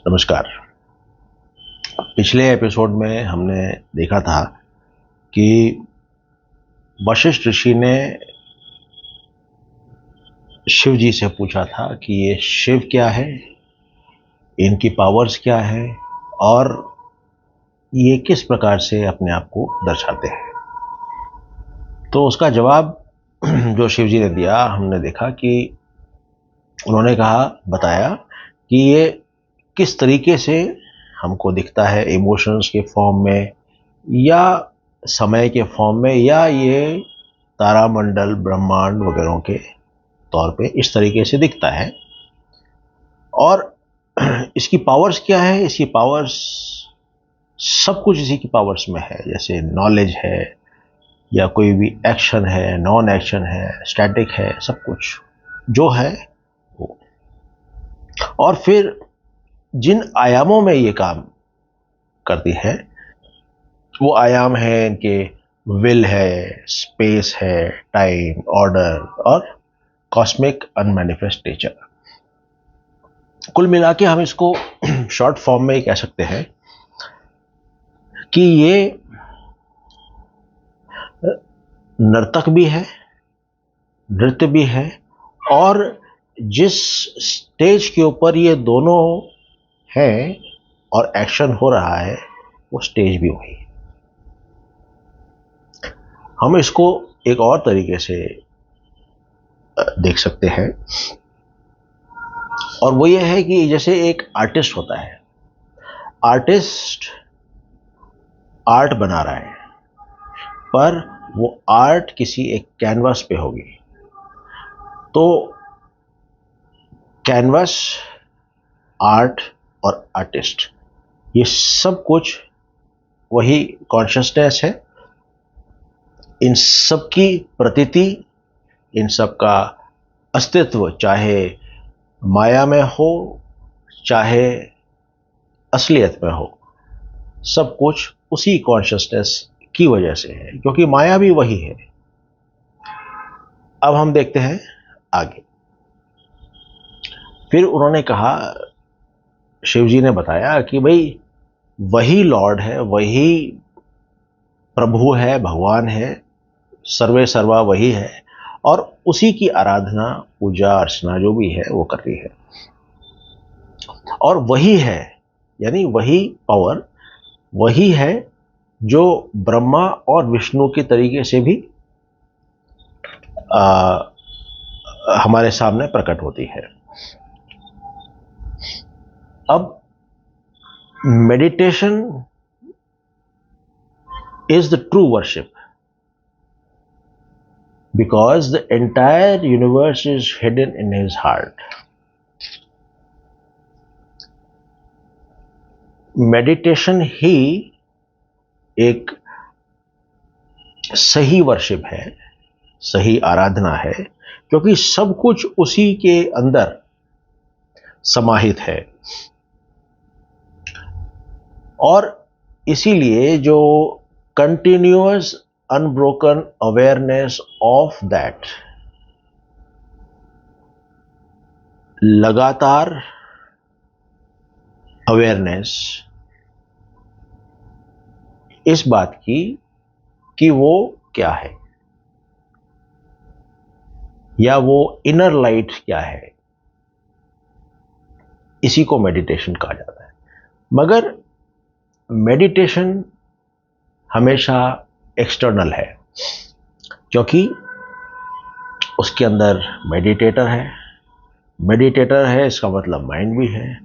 नमस्कार। पिछले एपिसोड में हमने देखा था कि वशिष्ठ ऋषि ने शिव जी से पूछा था कि ये शिव क्या है, इनकी पावर्स क्या है और ये किस प्रकार से अपने आप को दर्शाते हैं। तो उसका जवाब जो शिव जी ने दिया, हमने देखा कि उन्होंने बताया कि ये किस तरीके से हमको दिखता है, इमोशंस के फॉर्म में या समय के फॉर्म में, या ये तारामंडल ब्रह्मांड वगैरह के तौर पे इस तरीके से दिखता है। और इसकी पावर्स क्या है? इसकी पावर्स, सब कुछ इसी की पावर्स में है। जैसे नॉलेज है, या कोई भी एक्शन है, नॉन एक्शन है, स्टैटिक है, सब कुछ जो है वो। और फिर जिन आयामों में ये काम करती है, वो आयाम है इनके विल है, स्पेस है, टाइम, ऑर्डर और कॉस्मिक अनमैनिफेस्ट नेचर। कुल मिला के हम इसको शॉर्ट फॉर्म में कह सकते हैं कि ये नर्तक भी है, नृत्य भी है, और जिस स्टेज के ऊपर ये दोनों हैं और एक्शन हो रहा है, वो स्टेज भी वही है। हम इसको एक और तरीके से देख सकते हैं, और वो ये है कि जैसे एक आर्टिस्ट होता है, आर्टिस्ट आर्ट बना रहा है, पर वो आर्ट किसी एक कैनवास पे होगी। तो कैनवास, आर्ट और आर्टिस्ट, ये सब कुछ वही कॉन्शियसनेस है। इन सब की प्रतीति, इन सब का अस्तित्व, चाहे माया में हो चाहे असलियत में हो, सब कुछ उसी कॉन्शियसनेस की वजह से है, क्योंकि माया भी वही है। अब हम देखते हैं आगे। फिर उन्होंने कहा, शिव जी ने बताया कि भाई वही लॉर्ड है, वही प्रभु है, भगवान है, सर्वे सर्वा वही है, और उसी की आराधना, पूजा अर्चना जो भी है वो कर रही है। और वही है, यानी वही पावर वही है जो ब्रह्मा और विष्णु के तरीके से भी आ, हमारे सामने प्रकट होती है। अब meditation is the true worship, because the entire universe is hidden in his heart. Meditation ही एक सही वर्शिप है, सही आराधना है, क्योंकि सब कुछ उसी के अंदर समाहित है। और इसीलिए जो continuous unbroken awareness of that, लगातार अवेयरनेस इस बात की कि वो क्या है, या वो इनर लाइट क्या है, इसी को मेडिटेशन कहा जाता है। मगर मेडिटेशन हमेशा एक्सटर्नल है, क्योंकि उसके अंदर मेडिटेटर है, इसका मतलब माइंड भी है,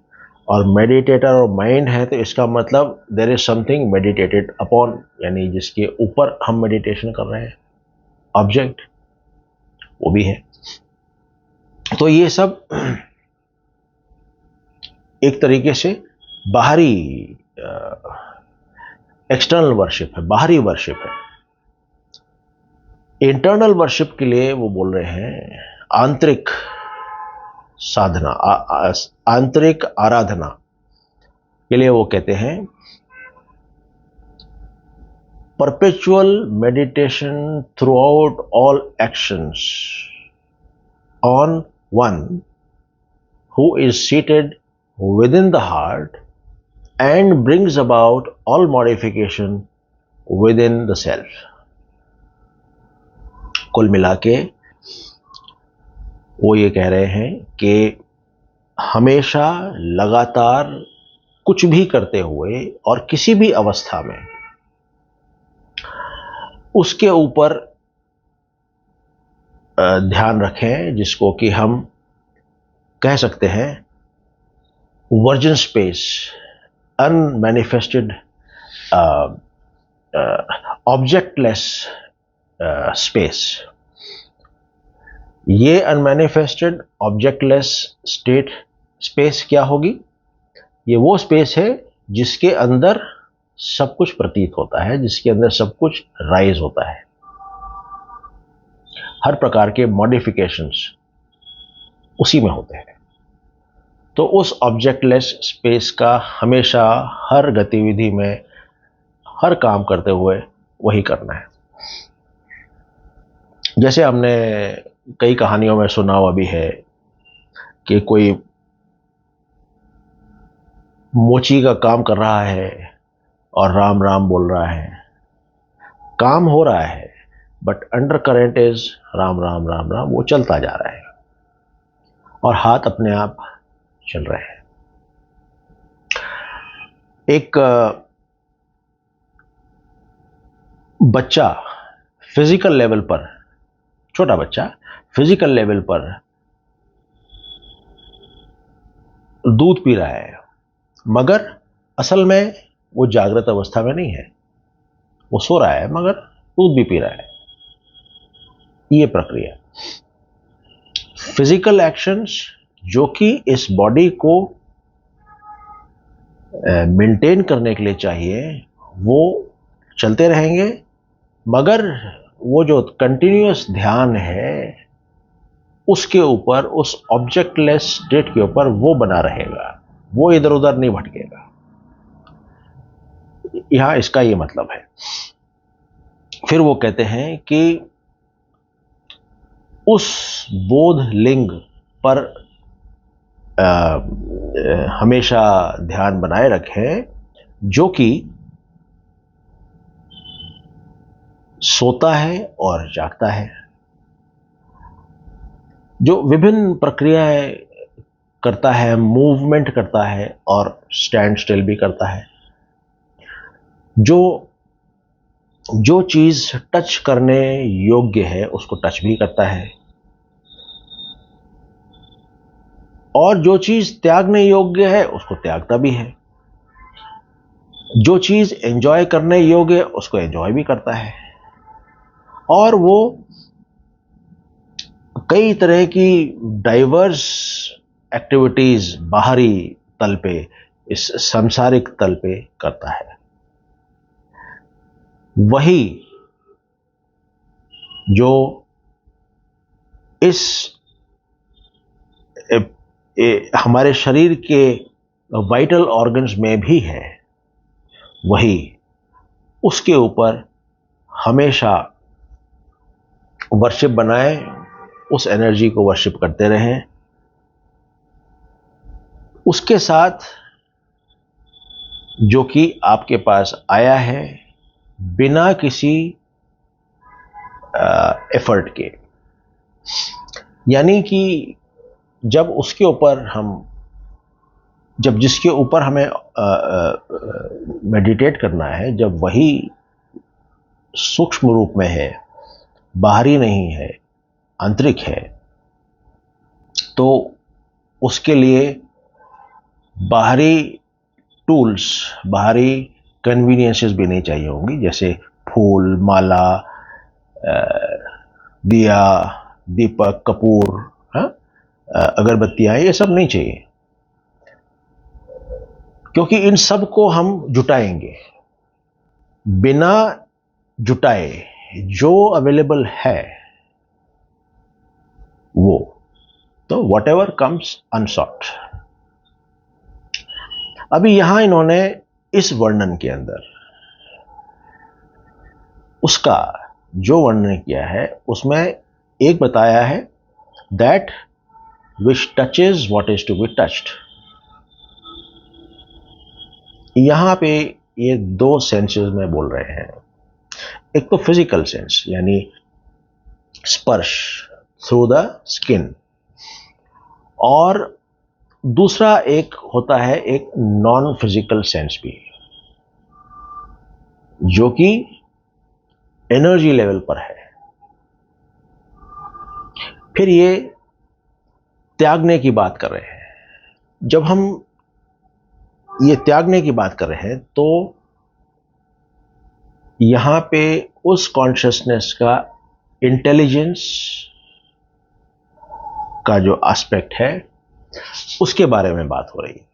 और मेडिटेटर और माइंड है तो इसका मतलब there is something meditated upon, यानी जिसके ऊपर हम मेडिटेशन कर रहे हैं, ऑब्जेक्ट वो भी है। तो ये सब एक तरीके से बाहरी एक्सटर्नल वर्शिप है, बाहरी वर्शिप है। इंटरनल वर्शिप के लिए वो बोल रहे हैं आंतरिक साधना, आंतरिक आराधना के लिए वो कहते हैं perpetual meditation throughout all actions on one who is seated within the heart and brings about all modification within the self. कुल मिला के वो ये कह रहे हैं कि हमेशा लगातार कुछ भी करते हुए और किसी भी अवस्था में उसके ऊपर ध्यान रखें, जिसको कि हम कह सकते हैं वर्जन स्पेस, अनमैनिफेस्टेड ऑब्जेक्टलेस स्पेस। ये अनमैनिफेस्टेड ऑब्जेक्टलेस स्टेट स्पेस क्या होगी? ये वो स्पेस है जिसके अंदर सब कुछ प्रतीत होता है, जिसके अंदर सब कुछ राइज होता है। हर प्रकार के मॉडिफिकेशंस उसी में होते हैं। तो उस ऑब्जेक्टलेस स्पेस का हमेशा हर गतिविधि में, हर काम करते हुए वही करना है। जैसे हमने कई कहानियों में सुना हुआ भी है कि कोई मोची का काम कर रहा है और राम राम बोल रहा है। काम हो रहा है but under current is Ram Ram Ram Ram, वो चलता जा रहा है और हाथ अपने आप चल रहे हैं। एक बच्चा फिजिकल लेवल पर, छोटा बच्चा फिजिकल लेवल पर दूध पी रहा है, मगर असल में वो जागृत अवस्था में नहीं है। वो सो रहा है मगर दूध भी पी रहा है। ये प्रक्रिया फिजिकल एक्शंस जो कि इस बॉडी को मेंटेन करने के लिए चाहिए, वो चलते रहेंगे, मगर वो जो कंटिन्यूअस ध्यान है उसके ऊपर, उस ऑब्जेक्टलेस स्टेट के ऊपर वो बना रहेगा, वो इधर उधर नहीं भटकेगा। यहां इसका ये मतलब है। फिर वो कहते हैं कि उस बोध लिंग पर हमेशा ध्यान बनाए रखें जो कि सोता है और जागता है, जो विभिन्न प्रक्रियाएं करता है, मूवमेंट करता है और स्टैंड स्टिल भी करता है, जो चीज टच करने योग्य है उसको टच भी करता है, और जो चीज त्यागने योग्य है उसको त्यागता भी है, जो चीज एंजॉय करने योग्य है उसको एंजॉय भी करता है, और वो कई तरह की डाइवर्स एक्टिविटीज बाहरी तल पे, इस सांसारिक तल पे करता है। वही जो इस हमारे शरीर के वाइटल ऑर्गन्स में भी है, वही उसके ऊपर हमेशा वर्शिप बनाए, उस एनर्जी को वर्शिप करते रहें। उसके साथ जो कि आपके पास आया है बिना किसी एफर्ट के, यानी कि जब उसके ऊपर जब जिसके ऊपर हमें मेडिटेट करना है, जब वही सूक्ष्म रूप में है, बाहरी नहीं है, आंतरिक है, तो उसके लिए बाहरी टूल्स, बाहरी कन्वीनियंसेस भी नहीं चाहिए होंगी, जैसे फूल, माला, दिया, दीपक, कपूर, अगरबत्तियां, ये सब नहीं चाहिए, क्योंकि इन सब को हम जुटाएंगे। बिना जुटाए जो अवेलेबल है वो, तो वट एवर कम्स अनसॉट। अभी यहां इन्होंने इस वर्णन के अंदर उसका जो वर्णन किया है उसमें एक बताया है, that which touches what is to be touched. यहां पे ये दो सेंसेस में बोल रहे हैं। एक तो फिजिकल सेंस यानी स्पर्श थ्रू द स्किन, और दूसरा एक होता है एक नॉन फिजिकल सेंस भी, जो कि एनर्जी लेवल पर है। फिर ये त्यागने की बात कर रहे हैं। जब हम ये त्यागने की बात कर रहे हैं तो यहां पे उस कॉन्शियसनेस का इंटेलिजेंस का जो एस्पेक्ट है उसके बारे में बात हो रही है,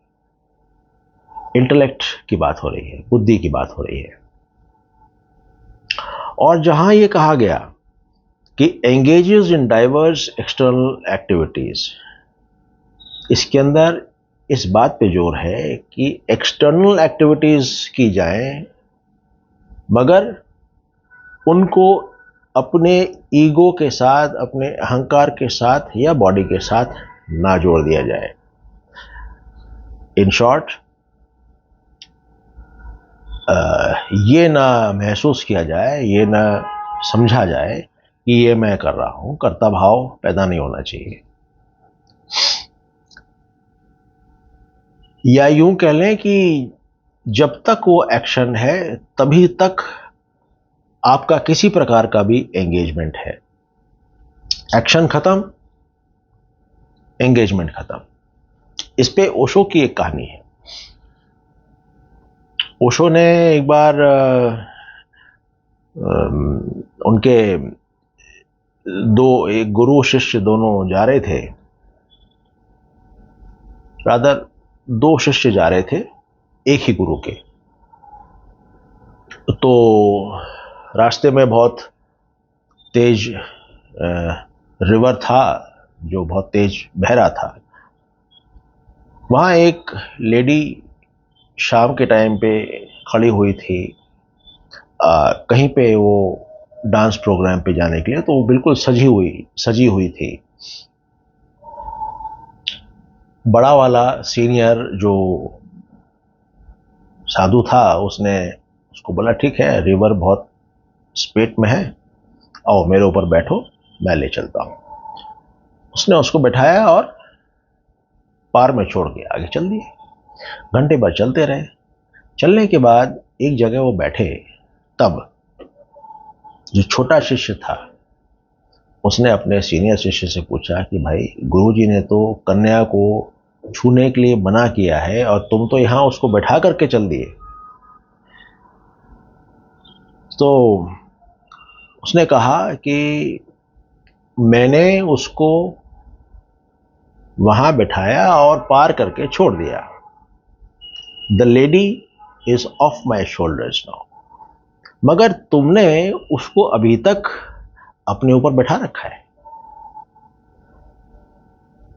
इंटेलेक्ट की बात हो रही है, बुद्धि की बात हो रही है। और जहां ये कहा गया कि engages in diverse external activities, इसके अंदर इस बात पे जोर है कि एक्सटर्नल एक्टिविटीज की जाएं, मगर उनको अपने ईगो के साथ, अपने अहंकार के साथ या बॉडी के साथ ना जोड़ दिया जाए। इन शॉर्ट, ये ना महसूस किया जाए, ये ना समझा जाए कि ये मैं कर रहा हूं, कर्ता भाव पैदा नहीं होना चाहिए। या यूं कह लें कि जब तक वो एक्शन है तभी तक आपका किसी प्रकार का भी एंगेजमेंट है। एक्शन खत्म, एंगेजमेंट खत्म। इस पे ओशो की एक कहानी है। ओशो ने एक बार उनके एक गुरु शिष्य दोनों जा रहे थे, रादर दो शिष्य जा रहे थे एक ही गुरु के। तो रास्ते में बहुत तेज रिवर था जो बहुत तेज बह रहा था। वहां एक लेडी शाम के टाइम पे खड़ी हुई थी, कहीं पे वो डांस प्रोग्राम पे जाने के लिए, तो वो बिल्कुल सजी हुई थी। बड़ा वाला सीनियर जो साधु था उसने उसको बोला, ठीक है रिवर बहुत स्पीड में है, आओ मेरे ऊपर बैठो, मैं ले चलता हूं। उसने उसको बैठाया और पार में छोड़ के आगे चल दिए। घंटे भर चलते रहे। चलने के बाद एक जगह वो बैठे, तब जो छोटा शिष्य था उसने अपने सीनियर शिष्य से पूछा कि भाई गुरुजी ने तो कन्या को छूने के लिए मना किया है और तुम तो यहां उसको बैठा करके चल दिए। तो उसने कहा कि मैंने उसको वहां बैठाया और पार करके छोड़ दिया। The lady is of my shoulders now, मगर तुमने उसको अभी तक अपने ऊपर बैठा रखा है।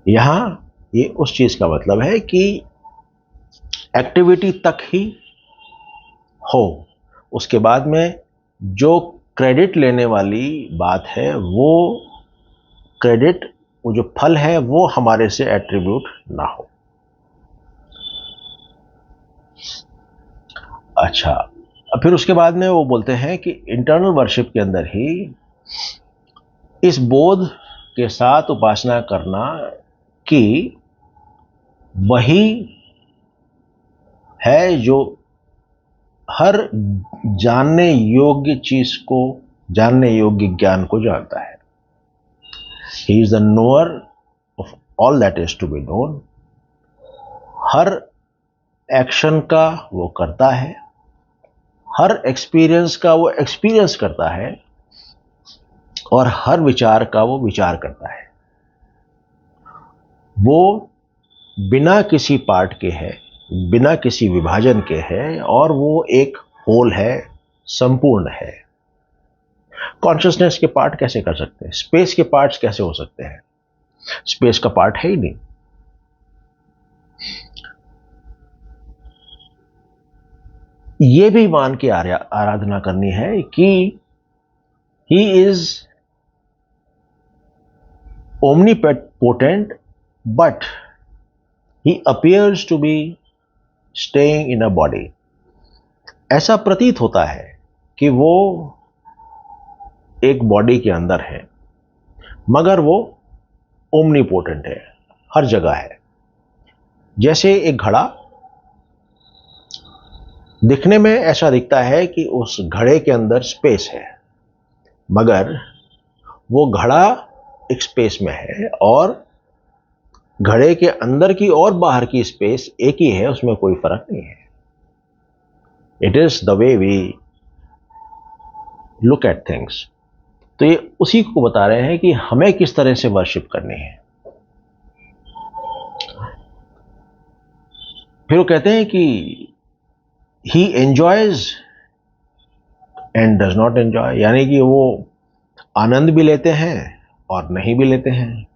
यहां ये उस चीज का मतलब है कि एक्टिविटी तक ही हो, उसके बाद में जो क्रेडिट लेने वाली बात है, वो क्रेडिट, वो जो फल है वो हमारे से एट्रीब्यूट ना हो। अच्छा, अब फिर उसके बाद में वो बोलते हैं कि इंटरनल वर्शिप के अंदर ही इस बोध के साथ उपासना करना कि वही है जो हर जानने योग्य चीज को, जानने योग्य ज्ञान को जानता है। He is the knower of all that is to be known. हर एक्शन का वो करता है, हर एक्सपीरियंस का वो एक्सपीरियंस करता है, और हर विचार का वो विचार करता है। वो बिना किसी पार्ट के है, बिना किसी विभाजन के है, और वो एक होल है, संपूर्ण है। कॉन्शियसनेस के पार्ट कैसे कर सकते हैं? स्पेस के पार्ट्स कैसे हो सकते हैं? स्पेस का पार्ट है ही नहीं। ये भी मान के आराधना करनी है कि he is omnipotent, but he appears to be staying in a body. ऐसा प्रतीत होता है कि वो एक बॉडी के अंदर है, मगर वो ओमनीपोटेंट है, हर जगह है। जैसे एक घड़ा, दिखने में ऐसा दिखता है कि उस घड़े के अंदर स्पेस है, मगर वो घड़ा एक स्पेस में है और घड़े के अंदर की और बाहर की स्पेस एक ही है, उसमें कोई फर्क नहीं है। It is the way we look at things. तो ये उसी को बता रहे हैं कि हमें किस तरह से वर्शिप करनी है। फिर वो कहते हैं कि he enjoys and does not enjoy, यानी कि वो आनंद भी लेते हैं और नहीं भी लेते हैं।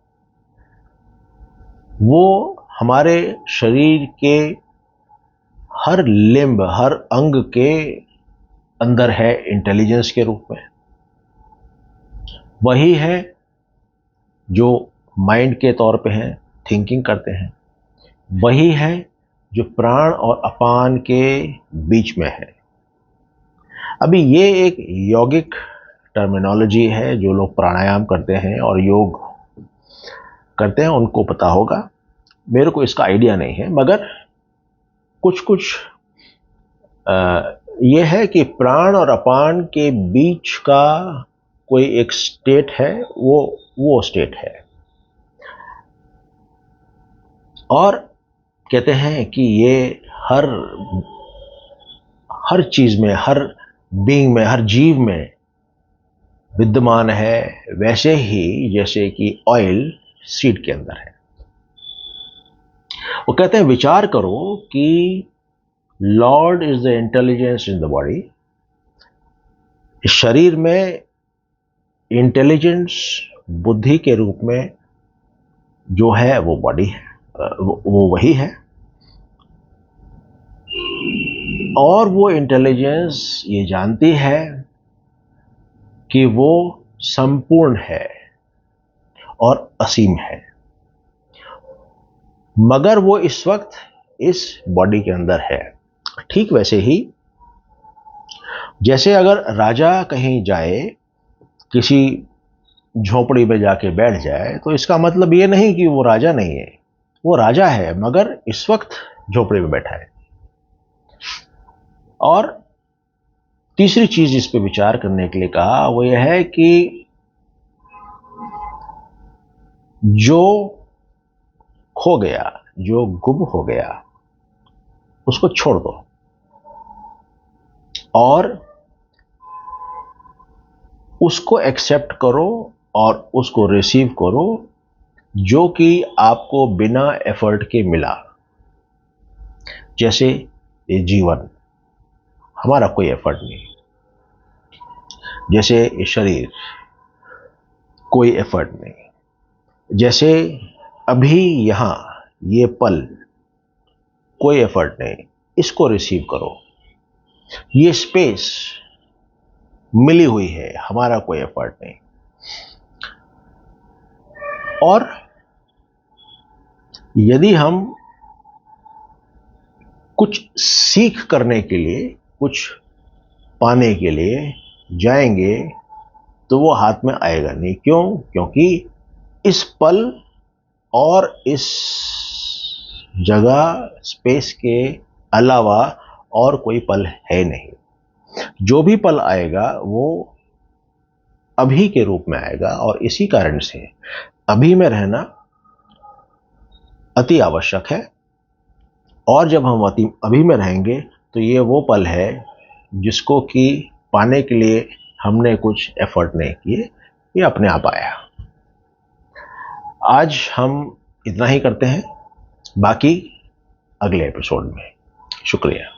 वो हमारे शरीर के हर लिम्ब, हर अंग के अंदर है इंटेलिजेंस के रूप में। वही है जो माइंड के तौर पे हैं, थिंकिंग करते हैं। वही है जो प्राण और अपान के बीच में है। अभी ये एक यौगिक टर्मिनोलॉजी है। जो लोग प्राणायाम करते हैं और योग करते हैं उनको पता होगा, मेरे को इसका आइडिया नहीं है, मगर कुछ कुछ ये है कि प्राण और अपान के बीच का कोई एक स्टेट है, वो स्टेट है। और कहते हैं कि ये हर चीज में, हर बीइंग में, हर जीव में विद्यमान है, वैसे ही जैसे कि ऑयल सीड के अंदर है। वो कहते हैं विचार करो कि Lord is the intelligence in the body. इस शरीर में इंटेलिजेंस, बुद्धि के रूप में जो है वो बॉडी है, वो वही है। और वो इंटेलिजेंस ये जानती है कि वो संपूर्ण है और असीम है, मगर वो इस वक्त इस बॉडी के अंदर है। ठीक वैसे ही जैसे अगर राजा कहीं जाए, किसी झोपड़ी में जाके बैठ जाए, तो इसका मतलब ये नहीं कि वो राजा नहीं है। वो राजा है, मगर इस वक्त झोपड़ी में बैठा है। और तीसरी चीज इस पे विचार करने के लिए कहा, वो यह है कि जो खो गया, जो गुम हो गया, उसको छोड़ दो और उसको एक्सेप्ट करो और उसको रिसीव करो, जो कि आपको बिना एफर्ट के मिला। जैसे ये जीवन, हमारा कोई एफर्ट नहीं। जैसे ये शरीर, कोई एफर्ट नहीं। जैसे अभी यहां ये पल, कोई एफर्ट नहीं, इसको रिसीव करो। ये स्पेस मिली हुई है, हमारा कोई एफर्ट नहीं। और यदि हम कुछ सीख करने के लिए, कुछ पाने के लिए जाएंगे, तो वो हाथ में आएगा नहीं। क्यों? क्योंकि इस पल और इस जगह, स्पेस के अलावा और कोई पल है नहीं। जो भी पल आएगा वो अभी के रूप में आएगा, और इसी कारण से अभी में रहना अति आवश्यक है। और जब हम अभी में रहेंगे तो ये वो पल है जिसको कि पाने के लिए हमने कुछ एफर्ट नहीं किए, ये अपने आप आया। आज हम इतना ही करते हैं, बाकी अगले एपिसोड में। शुक्रिया।